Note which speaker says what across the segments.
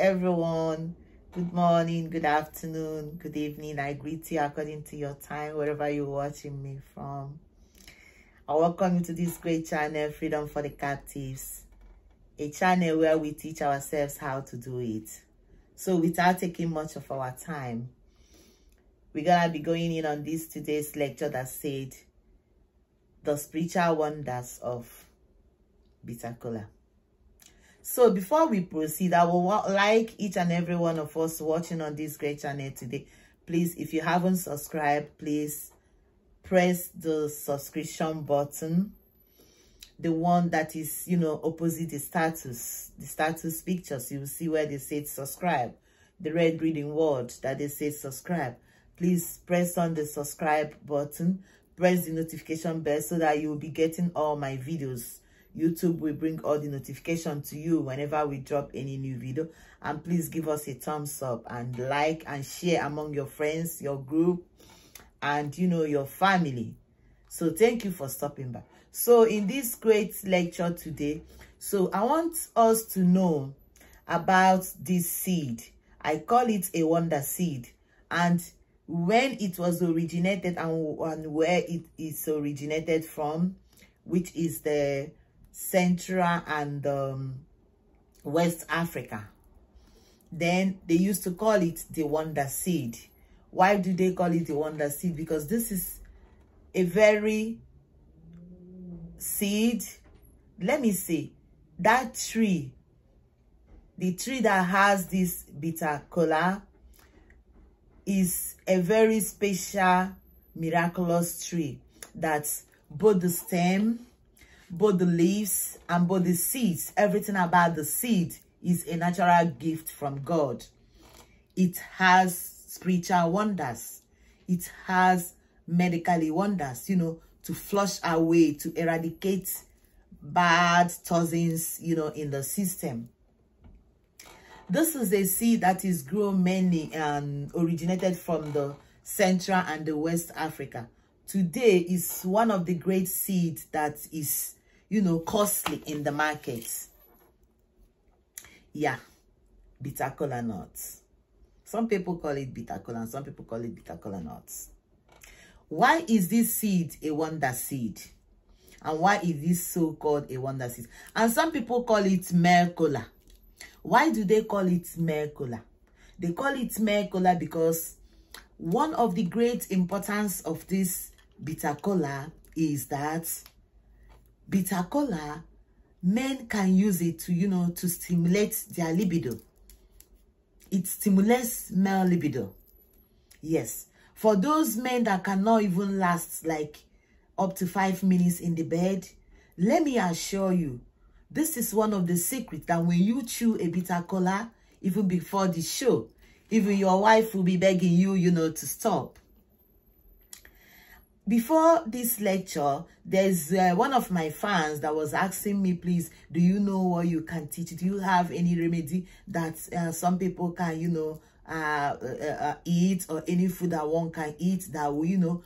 Speaker 1: everyone. Good morning, good afternoon, good evening. I greet you according to your time, wherever you're watching me from. I welcome you to this great channel, Freedom for the Captives, a channel where we teach ourselves how to do it. So without taking much of our time, we're gonna be going in on this today's lecture that said the spiritual wonders of bitter kola. So before we proceed, I would like each and every one of us watching on this great channel today, please, if you haven't subscribed, please press the subscription button, the one that is, opposite the status pictures. You will see where they say subscribe, the red reading word that they say subscribe. Please press on the subscribe button, press the notification bell so that you will be getting all my videos. YouTube will bring all the notification to you whenever we drop any new video. And please give us a thumbs up and like and share among your friends, your group, and your family. So thank you for stopping by. So in this great lecture today, so I want us to know about this seed. I call it a wonder seed, and when it was originated and where it is originated from, which is the Central and West Africa. Then they used to call it the wonder seed. Why do they call it the wonder seed? Because this is a very seed. Let me see, that tree, the tree that has this bitter kola, is a very special, miraculous tree that's both the stem, both the leaves, and both the seeds, everything about the seed is a natural gift from God. It has spiritual wonders. It has medically wonders, to flush away, to eradicate bad toxins, in the system. This is a seed that is grown mainly and originated from the Central and the West Africa. Today is one of the great seeds that is costly in the market. Yeah, bitter kola nuts. Some people call it bitter kola and some people call it bitter kola nuts. Why is this seed a wonder seed? And why is this so called a wonder seed? And some people call it male kola. Why do they call it male kola? They call it male kola because one of the great importance of this bitter kola is that bitter kola, men can use it to, to stimulate their libido. It stimulates male libido. Yes. For those men that cannot even last like up to 5 minutes in the bed, let me assure you, this is one of the secrets that when you chew a bitter kola, even before the show, even your wife will be begging you, to stop. Before this lecture, there's one of my fans that was asking me, please, do you know what you can teach? Do you have any remedy that some people can, eat, or any food that one can eat that will,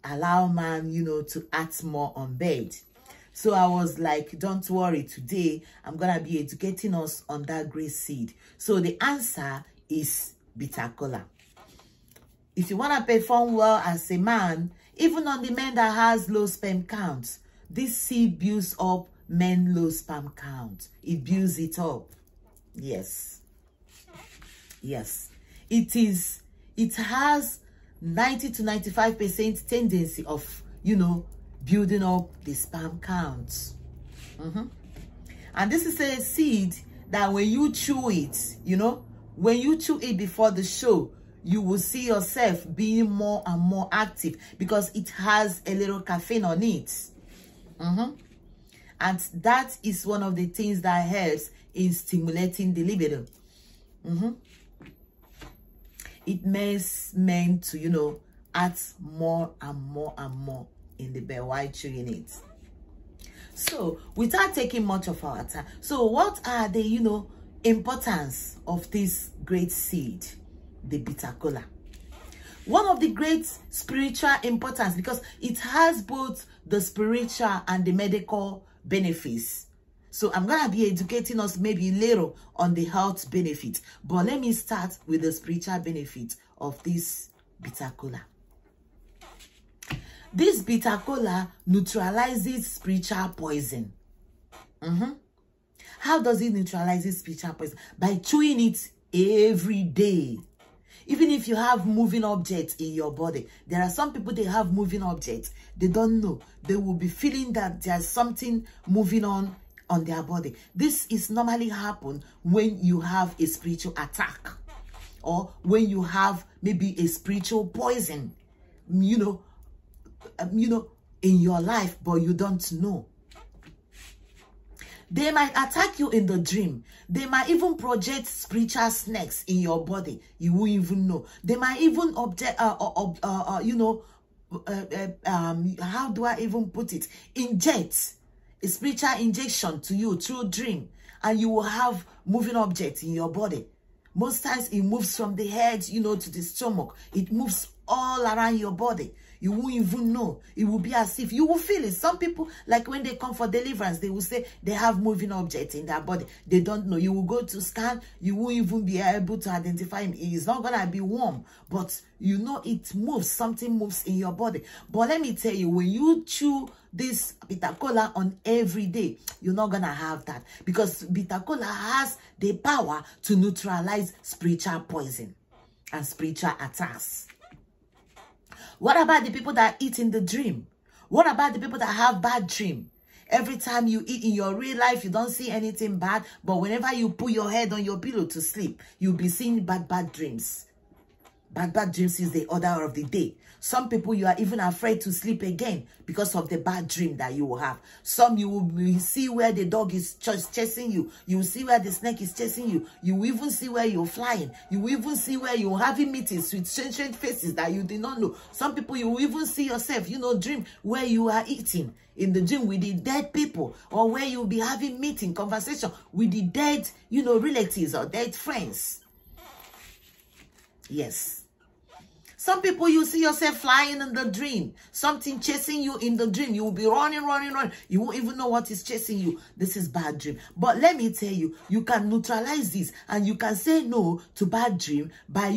Speaker 1: allow man, to act more on bed? So I was like, don't worry, today I'm going to be educating us on that great seed. So the answer is bitter kola. If you want to perform well as a man, even on the men that has low sperm count, this seed builds up men low sperm count. It builds it up. Yes. Yes. It has 90 to 95% tendency of, building up the sperm count. And this is a seed that when you chew it, when you chew it before the show, you will see yourself being more and more active because it has a little caffeine on it. And that is one of the things that helps in stimulating the libido. It makes men to, act more and more and more in the bed while chewing it. So without taking much of our time, so what are the, importance of this great seed, the bitter kola? One of the great spiritual importance, because it has both the spiritual and the medical benefits. So I'm going to be educating us maybe later on the health benefits. But let me start with the spiritual benefit of this bitter kola. This bitter kola neutralizes spiritual poison. How does it neutralize spiritual poison? By chewing it every day. Even if you have moving objects in your body, there are some people, they have moving objects. They don't know. They will be feeling that there's something moving on their body. This is normally happen when you have a spiritual attack, or when you have maybe a spiritual poison, you know, in your life, but you don't know. They might attack you in the dream. They might even project spiritual snakes in your body. You won't even know. They might even how do I even put it? Inject a spiritual injection to you through dream, and you will have moving objects in your body. Most times it moves from the head, to the stomach. It moves all around your body. You won't even know. It will be as if you will feel it. Some people, like when they come for deliverance, they will say they have moving objects in their body. They don't know. You will go to scan. You won't even be able to identify him. It's not going to be warm, but it moves. Something moves in your body. But let me tell you, when you chew this bitter kola on every day, you're not going to have that, because bitter kola has the power to neutralize spiritual poison and spiritual attacks. What about the people that eat in the dream? What about the people that have bad dream? Every time you eat in your real life, you don't see anything bad. But whenever you put your head on your pillow to sleep, you'll be seeing bad dreams. Bad dreams is the order of the day. Some people, you are even afraid to sleep again because of the bad dream that you will have. Some, you will see where the dog is chasing you. You will see where the snake is chasing you. You will even see where you're flying. You will even see where you're having meetings with strange faces that you did not know. Some people, you will even see yourself, dream where you are eating in the dream with the dead people, or where you'll be having meeting, conversation with the dead, relatives or dead friends. Yes. Some people, you see yourself flying in the dream. Something chasing you in the dream. You will be running. You won't even know what is chasing you. This is bad dream. But let me tell you, you can neutralize this, and you can say no to bad dream by,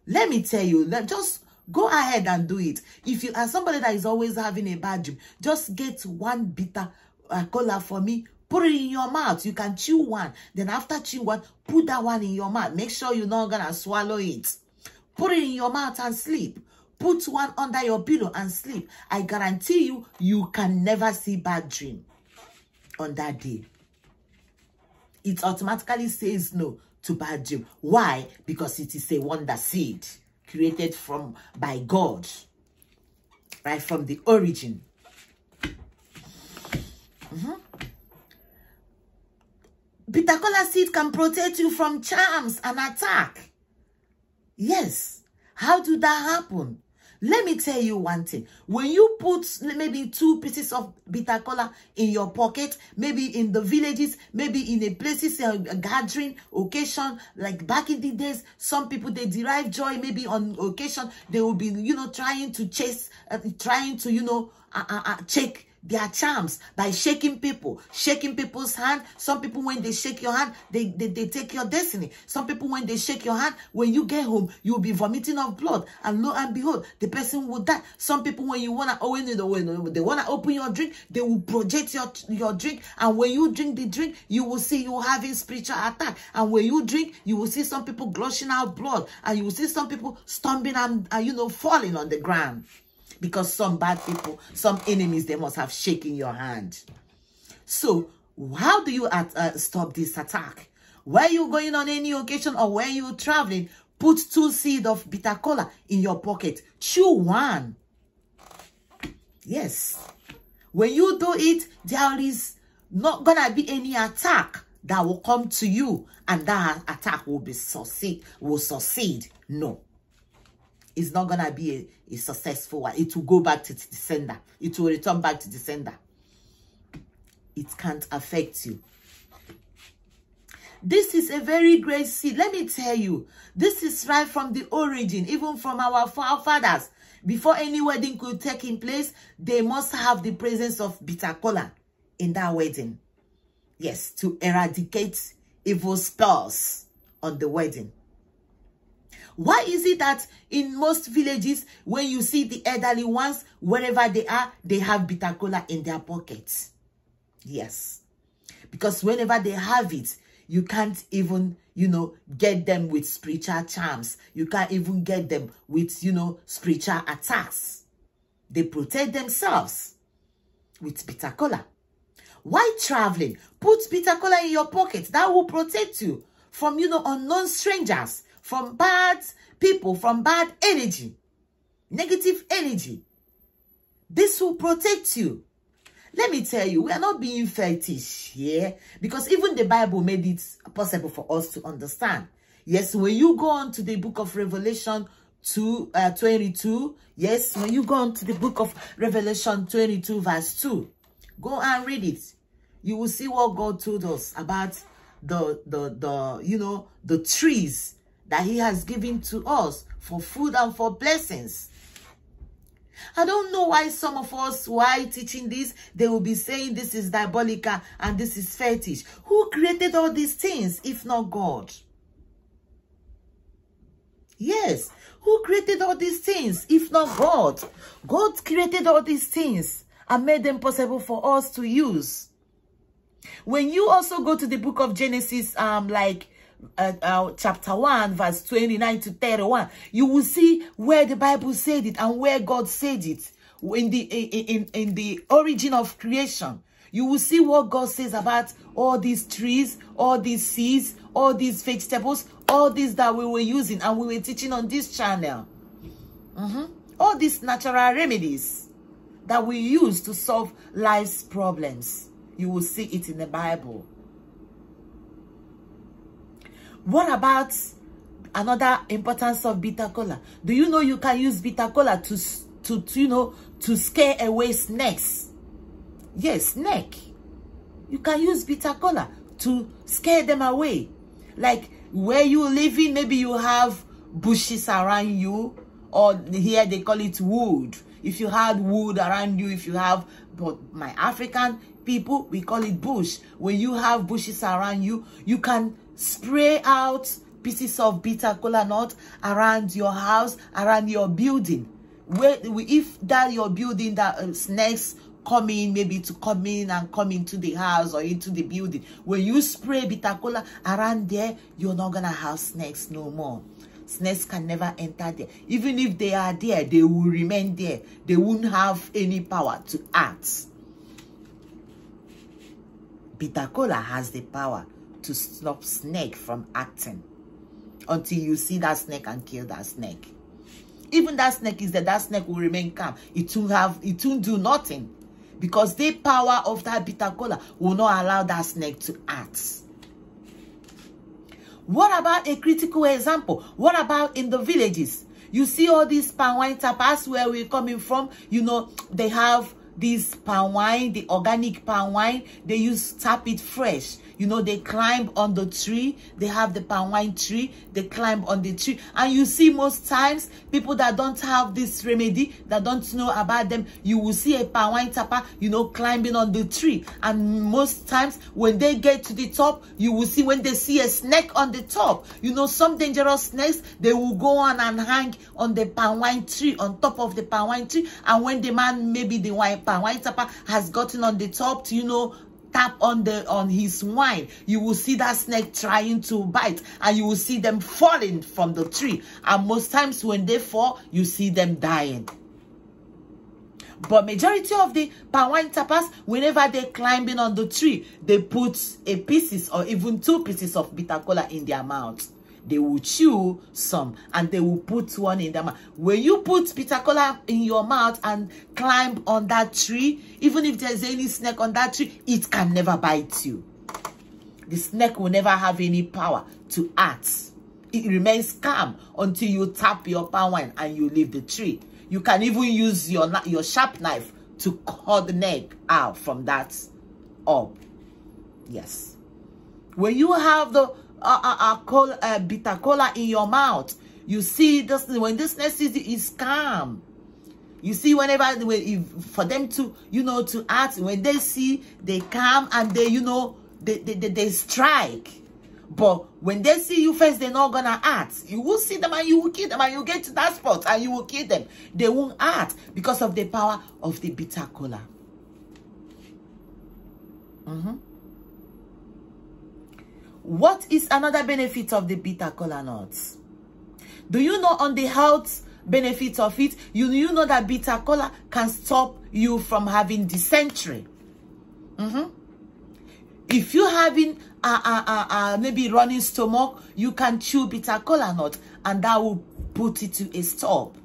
Speaker 1: let me tell you, just go ahead and do it. If you are somebody that is always having a bad dream, just get one bitter kola for me. Put it in your mouth. You can chew one. Then after chew one, put that one in your mouth. Make sure you're not going to swallow it. Put it in your mouth and sleep. Put one under your pillow and sleep. I guarantee you, you can never see bad dream on that day. It automatically says no to bad dream. Why? Because it is a wonder seed created by God, right from the origin. Bitter kola seed can protect you from charms and attack. Yes. How did that happen? Let me tell you one thing. When you put maybe 2 pieces of bitter kola in your pocket, maybe in the villages, maybe in a places, a gathering, occasion, like back in the days, some people, they derive joy maybe on occasion. They will be, trying to chase, check their charms by shaking people's hand. Some people, when they shake your hand, they take your destiny. Some people, when they shake your hand, when you get home, you'll be vomiting of blood, and lo and behold, the person will die. Some people, when they want to open your drink, they will project your drink, and when you drink the drink, you will see you having spiritual attack. And when you drink, you will see some people gushing out blood, and you will see some people stumbling and falling on the ground. Because some bad people, some enemies, they must have shaken your hand. So, how do you stop this attack? Where you going on any occasion, or where you traveling, put 2 seeds of bitter kola in your pocket. Chew one. Yes. When you do it, there is not gonna be any attack that will come to you, and that attack will succeed. No. It's not going to be a successful one. It will go back to the sender. It will return back to the sender. It can't affect you. This is a very great seed. Let me tell you, this is right from the origin, even from our forefathers. Before any wedding could take in place, they must have the presence of bitter kola in that wedding. Yes, to eradicate evil spells on the wedding. Why is it that in most villages, when you see the elderly ones, wherever they are, they have bitter kola in their pockets? Yes. Because whenever they have it, you can't even, get them with spiritual charms. You can't even get them with, spiritual attacks. They protect themselves with bitter kola. Why traveling? Put bitter kola in your pocket. That will protect you from, unknown strangers, from bad people, from bad energy, negative energy. This will protect you. Let me tell you, we are not being fetish here, because even the Bible made it possible for us to understand. Yes, when you go on to the book of Revelation 22, yes, when you go on to the book of Revelation 22 verse 2, go and read it. You will see what God told us about the trees that he has given to us for food and for blessings. I don't know why some of us, while teaching this, they will be saying this is diabolical and this is fetish. Who created all these things if not God? Yes, who created all these things if not God? God created all these things and made them possible for us to use. When you also go to the book of Genesis, chapter 1 verse 29 to 31, you will see where the Bible said it and where God said it in the origin of creation. You will see what God says about all these trees, all these seeds, all these vegetables, all these that we were using and we were teaching on this channel. All these natural remedies that we use to solve life's problems. You will see it in the Bible. What about another importance of bitter kola? Do you know you can use bitter kola to scare away snakes? Yes, snake. You can use bitter kola to scare them away. Like where you living, maybe you have bushes around you, or here they call it wood. If you had wood around you, if you have, but my African people, we call it bush. When you have bushes around you, you can spray out pieces of bitter kola nut around your house, around your building. If that your building, that snakes come in, maybe to come in and come into the house or into the building, when you spray bitter kola around there, you're not gonna have snakes no more. Snakes can never enter there. Even if they are there, they will remain there. They won't have any power to act. Bitter kola has the power to stop snake from acting until you see that snake and kill that snake. Even that snake is there, that snake will remain calm. It won't do nothing, because the power of that bitter kola will not allow that snake to act. What about a critical example? What about in the villages? You see all these palm wine tapas where we're coming from, they have this palm wine, the organic palm wine. They tap it fresh. They climb on the tree. They have the palm wine tree. They climb on the tree. And you see most times, people that don't have this remedy, that don't know about them, you will see a palm wine tapper, climbing on the tree. And most times, when they get to the top, you will see when they see a snake on the top. Some dangerous snakes, they will go on and hang on the palm wine tree, on top of the palm wine tree. And when the man, maybe the palm wine tapper, has gotten on the top to, tap on his wine, you will see that snake trying to bite, and you will see them falling from the tree. And most times when they fall, you see them dying. But majority of the palm wine tappers, whenever they're climbing on the tree, they put a pieces or even 2 pieces of bitter kola in their mouth. They will chew some and they will put one in their mouth. When you put bitter kola in your mouth and climb on that tree, even if there's any snake on that tree, it can never bite you. The snake will never have any power to act. It remains calm until you tap your palm wine and you leave the tree. You can even use your sharp knife to cut the neck out from that orb. Yes. When you have the bitter kola in your mouth, you see this, when this snake is calm. You see, for them to to act, when they see, they calm and they they strike. But when they see you first, they're not gonna act. You will see them and you will kill them, and you get to that spot and you will kill them. They won't act because of the power of the bitter kola. What is another benefit of the bitter kola nuts? Do you know on the health benefits of it? You know that bitter kola can stop you from having dysentery. If you're having maybe running stomach, you can chew bitter kola nut and that will put it to a stop.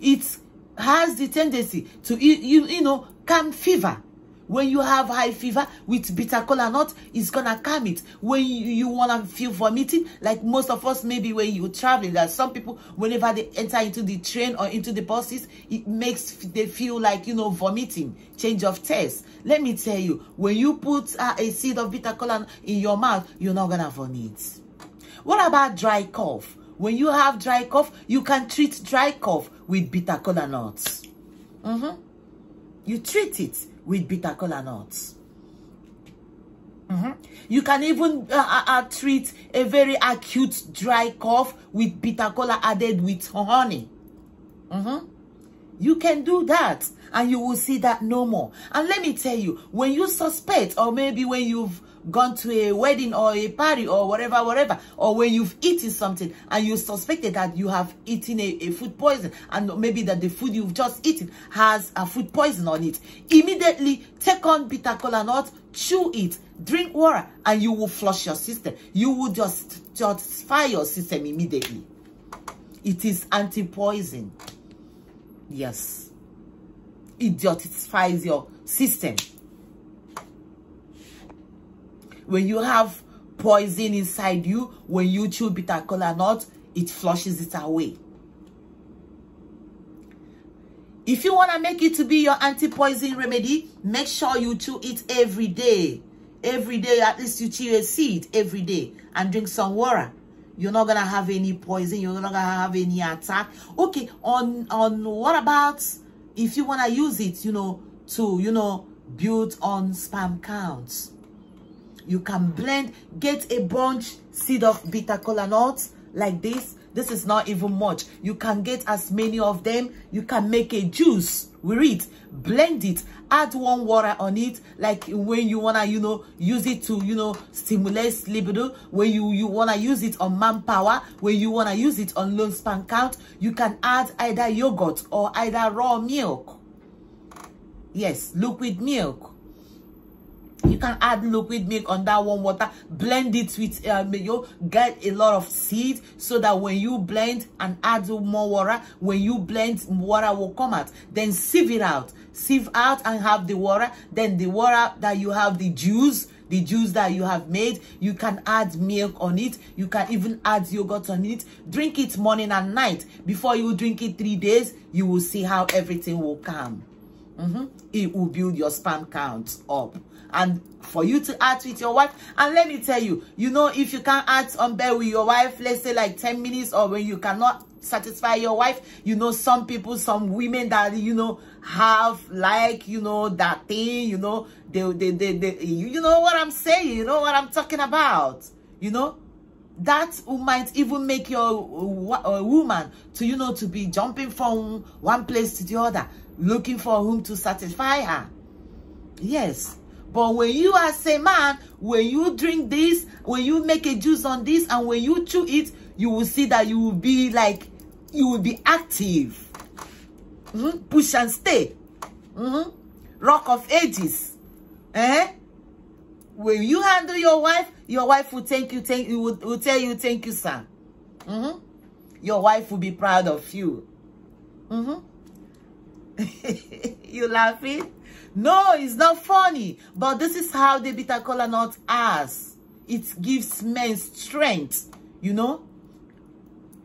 Speaker 1: It has the tendency to you know, calm fever. When you have high fever with bitter kola nut, it's gonna calm it. When you wanna feel vomiting, like most of us, maybe when you're traveling, that some people, whenever they enter into the train or into the buses, it makes they feel like, you know, vomiting, change of taste. Let me tell you, when you put a seed of bitter kola in your mouth, you're not gonna vomit. What about dry cough? When you have dry cough, you can treat dry cough with bitter kola nuts. You treat it with bitter kola nuts. You can even treat a very acute dry cough with bitter kola added with honey. You can do that and you will see that no more. And let me tell you, when you suspect, or maybe when you've gone to a wedding or a party or whatever, or when you've eaten something and you suspected that you have eaten a food poison, and maybe that the food you've just eaten has a food poison on it, immediately take on bitter kola nut, chew it, drink water, and you will flush your system. You will just fire your system immediately. It is anti-poison. Yes. It detoxifies your system. When you have poison inside you, when you chew bitter kola nut, it flushes it away. If you want to make it to be your anti-poison remedy, make sure you chew it every day. Every day, at least you chew a seed every day and drink some water. You're not going to have any poison. You're not going to have any attack. Okay, on what about if you want to use it, you know, to, you know, build on sperm counts? You can blend, get a bunch seed of bitter kola nuts like this. This is not even much. You can get as many of them. You can make a juice with it, blend it, add warm water on it, like when you want to, you know, use it to, you know, stimulate libido, when you want to use it on manpower, when you want to use it on low sperm count, you can add either yogurt or either raw milk. Yes, liquid milk. You can add liquid milk on that warm water, blend it with you get a lot of seed, so that when you blend and add more water, when you blend, water will come out. Then sieve it out. Sieve out and have the water. Then the water that you have, the juice that you have made, you can add milk on it. You can even add yogurt on it. Drink it morning and night. Before you drink it 3 days, you will see how everything will calm. It will build your sperm count up. And for you to add with your wife, and let me tell you, you know, if you can't add on bed with your wife, let's say like 10 minutes, or when you cannot satisfy your wife, you know, some people, some women that, you know, have like, you know, that thing, you know, they you know what I'm saying, you know what I'm talking about, you know, that might even make your woman to, you know, to be jumping from one place to the other, looking for whom to satisfy her. Yes. But when you as a man, when you drink this, when you make a juice on this, and when you chew it, you will see that you will be like, you will be active. Push and stay. Rock of ages. When you handle your wife will thank you, will tell you, thank you, sir. Your wife will be proud of you. You laughing? No, it's not funny. But this is how the bitter kola nut has. It gives men strength, you know.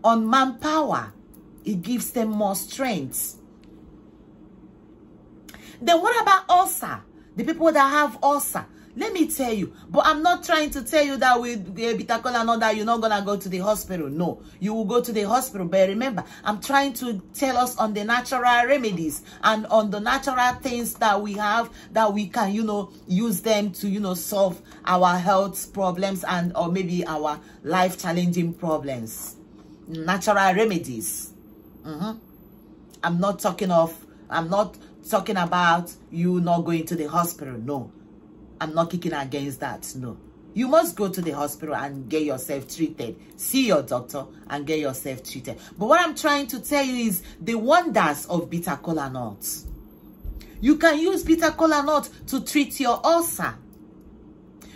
Speaker 1: On manpower, it gives them more strength. Then what about ulcer? The people that have ulcer. Let me tell you, but I'm not trying to tell you that with bitter kola nut that you're not gonna go to the hospital. No, you will go to the hospital. But remember, I'm trying to tell us on the natural remedies and on the natural things that we have that we can, use them to, solve our health problems and or maybe our life challenging problems. Natural remedies. I'm not talking about you not going to the hospital. No. I'm not kicking against that. No. You must go to the hospital and get yourself treated. See your doctor and get yourself treated. But what I'm trying to tell you is the wonders of bitter kola nuts. You can use bitter kola nut to treat your ulcer.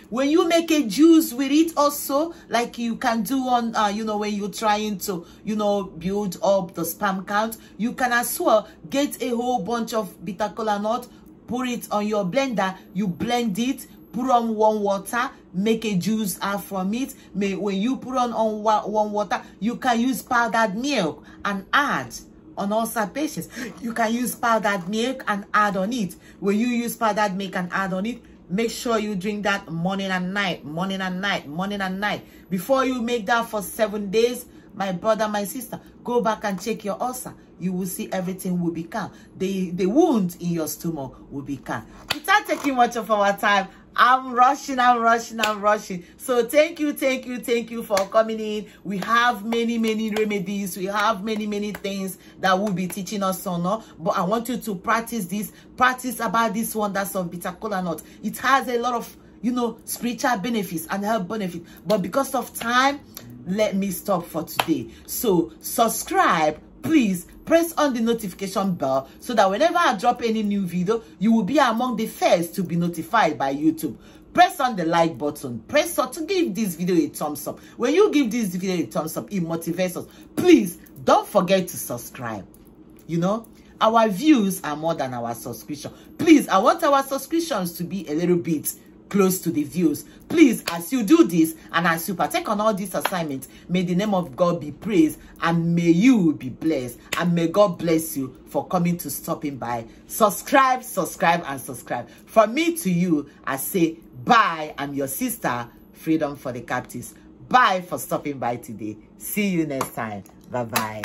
Speaker 1: When you make a juice with it also, like you can do on, when you're trying to, build up the sperm count, you can as well get a whole bunch of bitter kola nut, put it on your blender, you blend it, put on warm water, make a juice out from it. When you put on warm water, you can use powdered milk and add on ulcer patients. You can use powdered milk and add on it. When you use powdered milk and add on it, make sure you drink that morning and night, morning and night, morning and night. Before you make that for 7 days, my brother, my sister, go back and check your ulcer. You will see everything will be calm. The wound in your stomach will be calm. Without taking much of our time, I'm rushing. So thank you for coming in. We have many remedies. We have many things that will be teaching us on. But I want you to practice this. Practice about this wonders of bitter kola nut. It has a lot of, spiritual benefits and health benefits. But because of time, let me stop for today. So subscribe. Please press on the notification bell so that whenever I drop any new video, you will be among the first to be notified by YouTube. Press on the like button. Press on to give this video a thumbs up. When you give this video a thumbs up, it motivates us. Please don't forget to subscribe. Our views are more than our subscription. Please, I want our subscriptions to be a little bit close to the views. Please, as you do this and as you partake on all these assignments, may the name of God be praised and may you be blessed and may God bless you for coming to stopping by. Subscribe. From me to you, I say bye. I'm your sister, Freedom for the Captives. Bye for stopping by today. See you next time. Bye-bye.